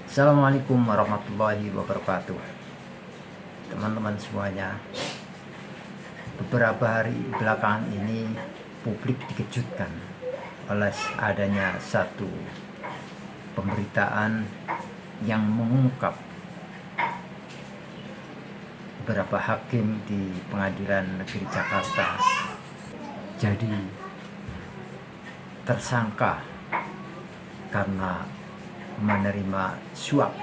Assalamualaikum warahmatullahi wabarakatuh. Teman-teman semuanya, beberapa hari belakangan ini publik dikejutkan oleh adanya satu pemberitaan yang mengungkap beberapa hakim di Pengadilan Negeri Jakarta jadi tersangka karena menerima suap.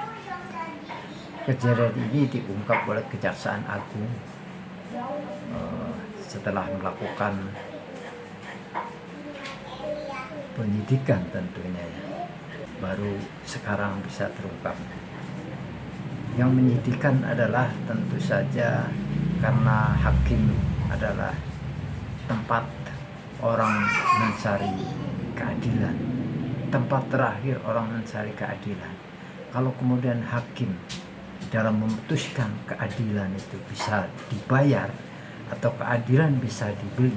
Kejadian ini diungkap oleh Kejaksaan Agung setelah melakukan penyidikan tentunya ya. Baru sekarang bisa terungkap. Yang menyedihkan adalah tentu saja karena hakim adalah tempat orang mencari keadilan, tempat terakhir orang mencari keadilan. Kalau kemudian hakim dalam memutuskan keadilan itu bisa dibayar atau keadilan bisa dibeli,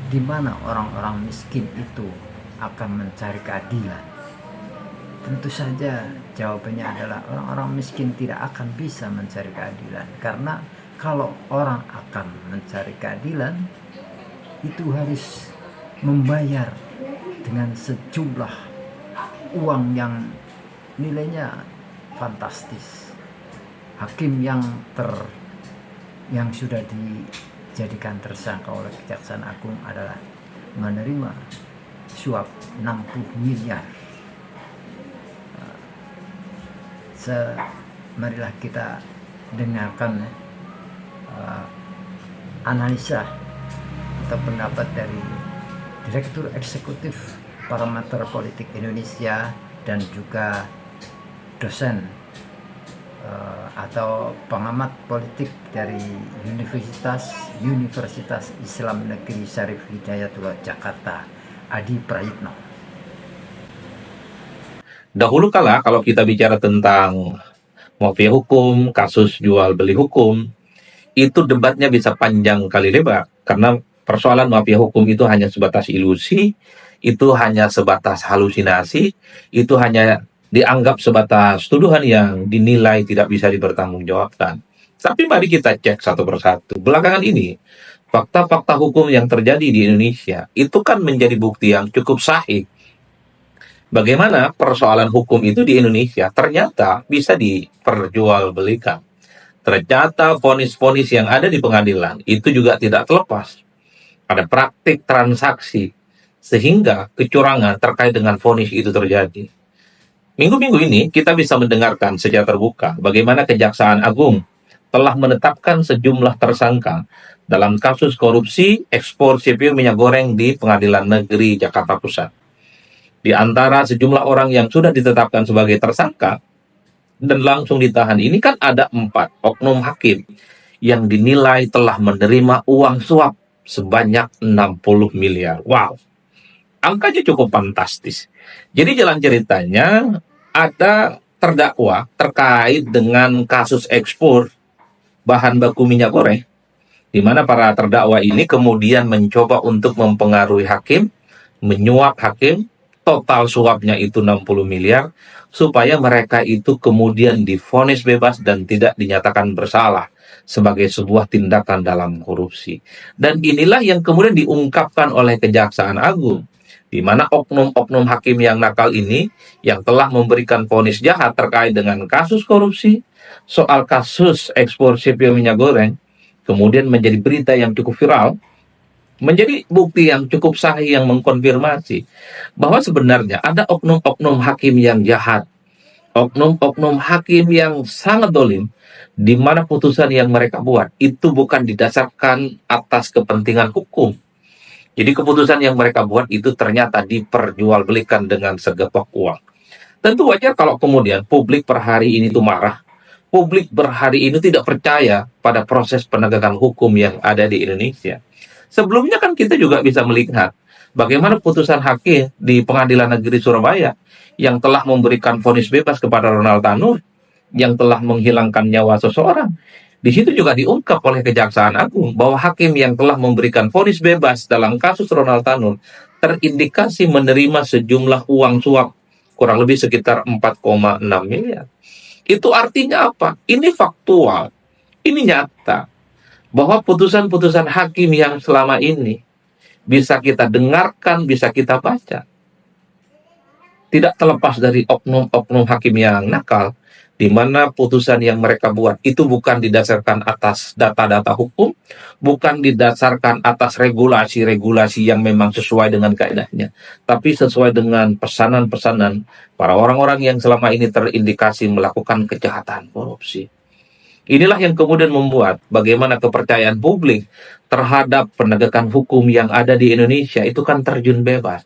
di mana orang-orang miskin itu akan mencari keadilan? Tentu saja jawabannya adalah orang-orang miskin tidak akan bisa mencari keadilan, karena kalau orang akan mencari keadilan itu harus membayar dengan sejumlah uang yang nilainya fantastis. Hakim yang sudah dijadikan tersangka oleh Kejaksaan Agung adalah menerima suap 60 miliar. Marilah kita dengarkan analisa atau pendapat dari Direktur Eksekutif Parameter Politik Indonesia dan juga dosen atau pengamat politik dari Universitas Islam Negeri Syarif Hidayatullah Jakarta, Adi Prayitno. Dahulu kala kalau kita bicara tentang mafia hukum, kasus jual beli hukum, itu debatnya bisa panjang kali lebar. Karena persoalan mafia hukum itu hanya sebatas ilusi, itu hanya sebatas halusinasi, itu hanya dianggap sebatas tuduhan yang dinilai tidak bisa dipertanggungjawabkan. Tapi mari kita cek satu persatu. Belakangan ini, fakta-fakta hukum yang terjadi di Indonesia itu kan menjadi bukti yang cukup sahih bagaimana persoalan hukum itu di Indonesia ternyata bisa diperjualbelikan. Ternyata vonis-vonis yang ada di pengadilan itu juga tidak terlepas pada praktik transaksi sehingga kecurangan terkait dengan vonis itu terjadi. Minggu-minggu ini kita bisa mendengarkan secara terbuka bagaimana Kejaksaan Agung telah menetapkan sejumlah tersangka dalam kasus korupsi ekspor CPO minyak goreng di Pengadilan Negeri Jakarta Pusat. Di antara sejumlah orang yang sudah ditetapkan sebagai tersangka dan langsung ditahan ini kan ada 4 oknum hakim yang dinilai telah menerima uang suap sebanyak 60 miliar. Wow, angkanya cukup fantastis. Jadi jalan ceritanya ada terdakwa terkait dengan kasus ekspor bahan baku minyak goreng, di mana para terdakwa ini kemudian mencoba untuk mempengaruhi hakim, menyuap hakim. Total suapnya itu 60 miliar, supaya mereka itu kemudian divonis bebas dan tidak dinyatakan bersalah sebagai sebuah tindakan dalam korupsi. Dan inilah yang kemudian diungkapkan oleh Kejaksaan Agung, di mana oknum-oknum hakim yang nakal ini, yang telah memberikan vonis jahat terkait dengan kasus korupsi, soal kasus ekspor CPO minyak goreng, kemudian menjadi berita yang cukup viral, menjadi bukti yang cukup sahih yang mengkonfirmasi bahwa sebenarnya ada oknum-oknum hakim yang jahat, oknum-oknum hakim yang sangat dolim, di mana putusan yang mereka buat itu bukan didasarkan atas kepentingan hukum. Jadi keputusan yang mereka buat itu ternyata diperjualbelikan dengan segepok uang. Tentu wajar kalau kemudian publik per hari ini tuh marah, publik per hari ini tidak percaya pada proses penegakan hukum yang ada di Indonesia. Sebelumnya kan kita juga bisa melihat bagaimana putusan hakim di Pengadilan Negeri Surabaya yang telah memberikan vonis bebas kepada Ronald Tanur, yang telah menghilangkan nyawa seseorang. Di situ juga diungkap oleh Kejaksaan Agung bahwa hakim yang telah memberikan vonis bebas dalam kasus Ronald Tanur terindikasi menerima sejumlah uang suap kurang lebih sekitar 4,6 miliar. Itu artinya apa? Ini faktual, ini nyata, bahwa putusan-putusan hakim yang selama ini bisa kita dengarkan, bisa kita baca, tidak terlepas dari oknum-oknum hakim yang nakal, di mana putusan yang mereka buat itu bukan didasarkan atas data-data hukum, bukan didasarkan atas regulasi-regulasi yang memang sesuai dengan kaedahnya, tapi sesuai dengan pesanan-pesanan para orang-orang yang selama ini terindikasi melakukan kejahatan korupsi. Inilah yang kemudian membuat bagaimana kepercayaan publik terhadap penegakan hukum yang ada di Indonesia itu kan terjun bebas.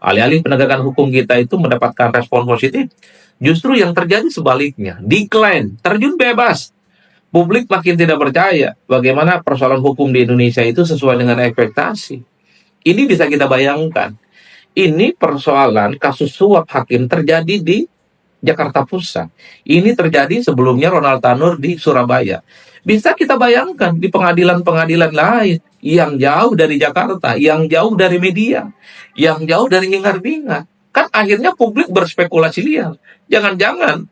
Alih-alih penegakan hukum kita itu mendapatkan respon positif, justru yang terjadi sebaliknya, decline, terjun bebas. Publik makin tidak percaya bagaimana persoalan hukum di Indonesia itu sesuai dengan ekspektasi. Ini bisa kita bayangkan. Ini persoalan kasus suap hakim terjadi di Jakarta Pusat. Ini terjadi sebelumnya Ronald Tanur di Surabaya. Bisa kita bayangkan di pengadilan-pengadilan lain yang jauh dari Jakarta, yang jauh dari media, yang jauh dari hingar-bingar. Kan akhirnya publik berspekulasi liar. Jangan-jangan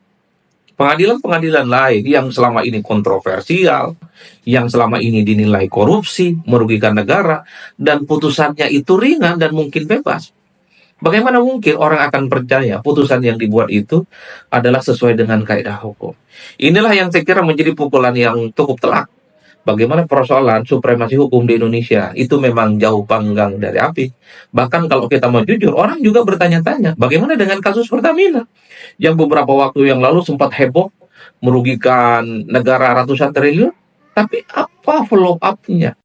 pengadilan-pengadilan lain yang selama ini kontroversial, yang selama ini dinilai korupsi, merugikan negara, dan putusannya itu ringan dan mungkin bebas. Bagaimana mungkin orang akan percaya putusan yang dibuat itu adalah sesuai dengan kaidah hukum? Inilah yang saya kira menjadi pukulan yang cukup telak. Bagaimana persoalan supremasi hukum di Indonesia itu memang jauh panggang dari api. Bahkan kalau kita mau jujur, orang juga bertanya-tanya, bagaimana dengan kasus Pertamina? Yang beberapa waktu yang lalu sempat heboh, merugikan negara ratusan triliun. Tapi apa follow up-nya?